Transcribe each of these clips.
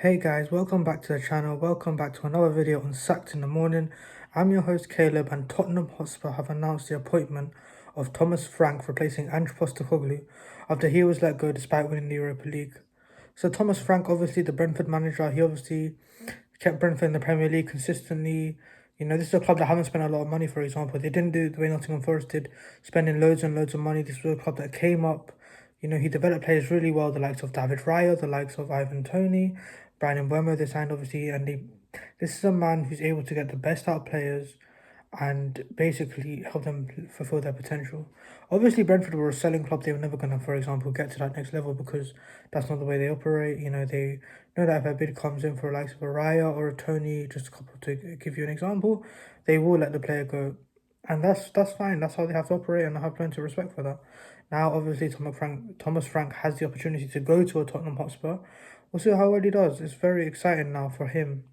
Hey guys, welcome back to the channel. Welcome back to another video on Sacked in the Morning. I'm your host Caleb, and Tottenham Hotspur have announced the appointment of Thomas Frank replacing Ange Postecoglou after he was let go despite winning the Europa League. So Thomas Frank, obviously the Brentford manager, he obviously kept Brentford in the Premier League consistently. This is a club that haven't spent a lot of money, for example. They didn't do it the way Nottingham Forest did, spending loads and loads of money. This was a club that came up. He developed players really well, the likes of David Raya, the likes of Ivan Toney, Brian Mbuemo they signed, obviously. This is a man who's able to get the best out of players and basically help them fulfill their potential. Obviously, Brentford were a selling club. They were never going to, for example, get to that next level because that's not the way they operate. They know that if a bid comes in for likes of a Raya or a Tony, just a couple to give you an example, they will let the player go. And that's fine. That's how they have to operate, and I have plenty of respect for that. Now, obviously, Thomas Frank has the opportunity to go to a Tottenham Hotspur. We'll see how well he does. It's very exciting now for him.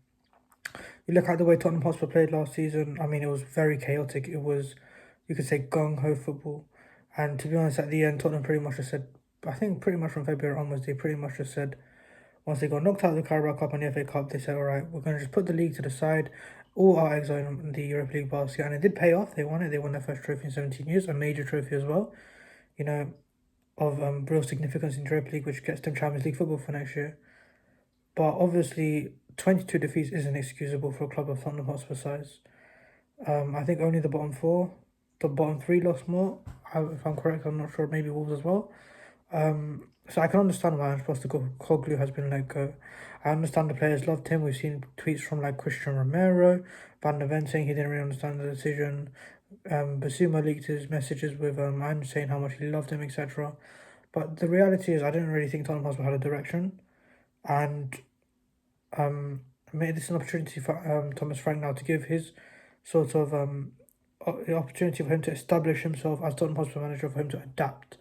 You look at the way Tottenham Hotspur played last season. I mean, it was very chaotic. It was, you could say, gung ho football. And to be honest, at the end, Tottenham pretty much just said, I think pretty much from February onwards, they pretty much just said, once they got knocked out of the Carabao Cup and the FA Cup, they said, all right, we're going to just put the league to the side, all our eggs are in the Europa League basket. And it did pay off. They won it. They won their first trophy in 17 years, a major trophy as well, you know, of real significance in the Europa League, which gets them Champions League football for next year. But obviously, 22 defeats isn't excusable for a club of Tottenham Hotspur size. I think only the bottom three lost more. If I'm correct, I'm not sure. Maybe Wolves as well. So I can understand why Ange Postecoglou has been let go. I understand the players loved him. We've seen tweets from like Christian Romero, Van der Ven saying he didn't really understand the decision. Basuma leaked his messages with Ange saying how much he loved him, etc. But the reality is, I didn't really think Tottenham Hotspur had a direction, and made this an opportunity for Thomas Frank now to give his sort of the opportunity for him to establish himself as Tottenham Hotspur manager, for him to adapt.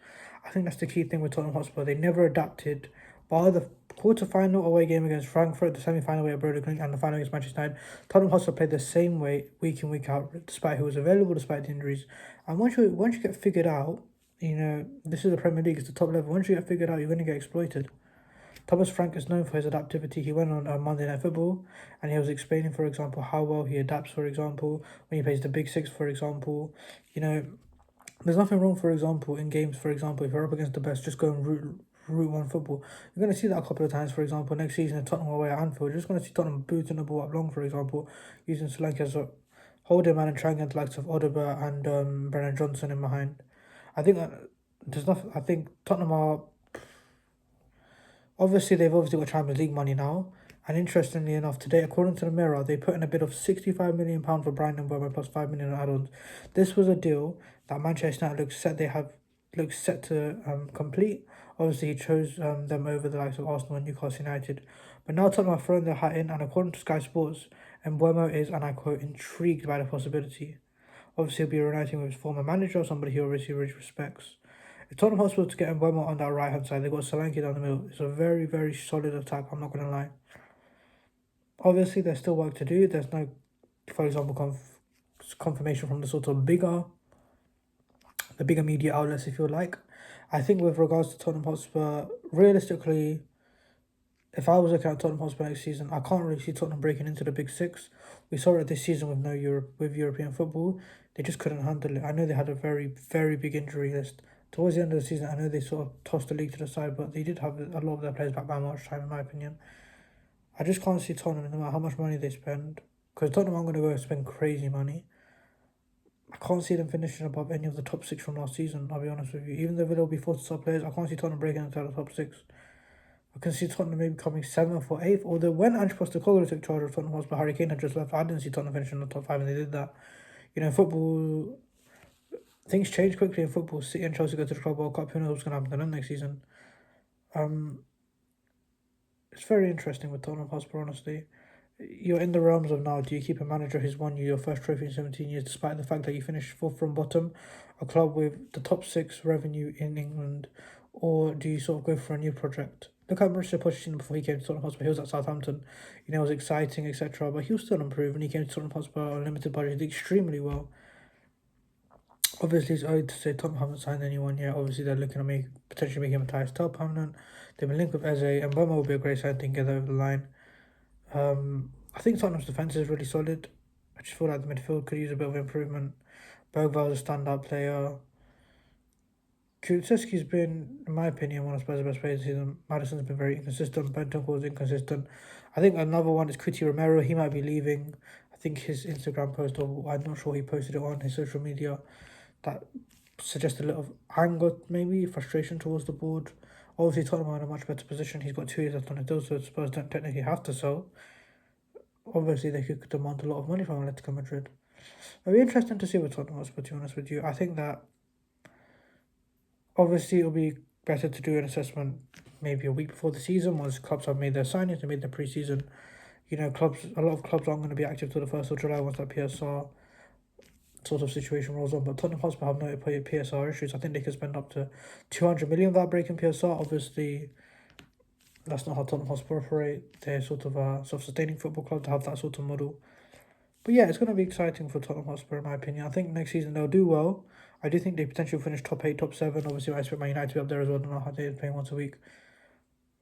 I think that's the key thing with Tottenham Hotspur. They never adapted. By the quarter-final away game against Frankfurt, the semi-final away at Brodie and the final against Manchester United, Tottenham Hotspur played the same way week in, week out, despite who was available, despite the injuries. And once you get figured out, this is the Premier League, it's the top level. Once you get figured out, you're going to get exploited. Thomas Frank is known for his adaptivity. He went on Monday Night Football and he was explaining, for example, how well he adapts, for example, when he plays the Big Six, for example. There's nothing wrong, for example, in games, for example, if you're up against the best, just go and route one football. You're going to see that a couple of times, for example, next season in Tottenham away at Anfield. You're just going to see Tottenham booting the ball up long, for example, using Solanke as a holding man and trying to get the likes of Odegaard and Brennan Johnson in behind. I think there's nothing. I think Tottenham are obviously, they've obviously got Champions League money now. And interestingly enough, today, according to the Mirror, they put in a bid of £65 million for Brian Mbuemo plus £5 million add-ons. This was a deal that Manchester United looks set to complete. Obviously, he chose them over the likes of Arsenal and Newcastle United. But now Tottenham have thrown their hat in, and according to Sky Sports, Mbuemo is, and I quote, intrigued by the possibility. Obviously, he'll be reuniting with his former manager, somebody he already really respects. If Tottenham Hotspur to get Mbuemo on that right hand side, they've got Solanke down the middle. It's a very, very solid attack, I'm not going to lie. Obviously, there's still work to do. There's no, for example, confirmation from the sort of bigger media outlets, if you like. I think with regards to Tottenham Hotspur, realistically, if I was looking at Tottenham Hotspur next season, I can't really see Tottenham breaking into the Big Six. We saw it this season with with European football. They just couldn't handle it. I know they had a very, very big injury list. Towards the end of the season, I know they sort of tossed the league to the side, but they did have a lot of their players back by March time, in my opinion. I just can't see Tottenham, no matter how much money they spend, because Tottenham are going to go and spend crazy money. I can't see them finishing above any of the top six from last season, I'll be honest with you. Even though they'll be forced to sell players, I can't see Tottenham breaking into the top six. I can see Tottenham maybe coming 7th or 8th. Although when Ange Postecoglou took charge of Tottenham Hotspur, Harry Kane had just left. I didn't see Tottenham finishing in the top 5, and they did that. Football, things change quickly in football. City and Chelsea go to the Club World Cup. Who knows what's going to happen to them next season? It's very interesting with Tottenham Hotspur, honestly. You're in the realms of now, do you keep a manager who's won you your first trophy in 17 years, despite the fact that you finished 4th from bottom, a club with the top 6 revenue in England, or do you sort of go for a new project? Look at Mauricio Pochettino before he came to Tottenham Hotspur. He was at Southampton, it was exciting, etc. But he was still improved, and he came to Tottenham Hotspur on a limited budget, did extremely well. Obviously, it's early to say Tottenham haven't signed anyone yet. Obviously, they're looking to potentially make Matthias Tel permanent. They've been linked with Eze, and Mbuemo will be a great sign to get over the line. I think Tottenham's defence is really solid. I just feel like the midfield could use a bit of improvement. Bergvall's a standout player. Kulusevski's been, in my opinion, one of Spurs' best players this season. Madison's been very inconsistent. Bentancur's inconsistent. I think another one is Cuti Romero. He might be leaving. I think his Instagram post, or I'm not sure he posted it on his social media, that suggests a little anger, maybe frustration towards the board. Obviously, Tottenham are in a much better position. He's got 2 years left on his deal, so Spurs don't technically have to sell. Obviously, they could demand a lot of money from Atletico Madrid. It'll be interesting to see what Tottenham Hotspur, to be honest with you. I think that obviously it'll be better to do an assessment maybe a week before the season once clubs have made their signings and made their pre-season. A lot of clubs aren't going to be active till the 1st of July once that PSR sort of situation rolls on. But Tottenham Hotspur have no PSR issues. I think they could spend up to 200 million without breaking PSR. Obviously, that's not how Tottenham Hotspur operate. They're sort of a self-sustaining football club to have that sort of model. But yeah, it's going to be exciting for Tottenham Hotspur, in my opinion. I think next season they'll do well. I do think they potentially finish top 8, top 7. Obviously, I expect Man United to be up there as well. I don't know how they're playing once a week.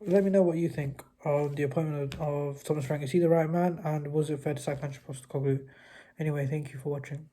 Let me know what you think of the appointment of Thomas Frank. Is he the right man? And was it fair to sack Ange Postecoglou? Anyway, thank you for watching.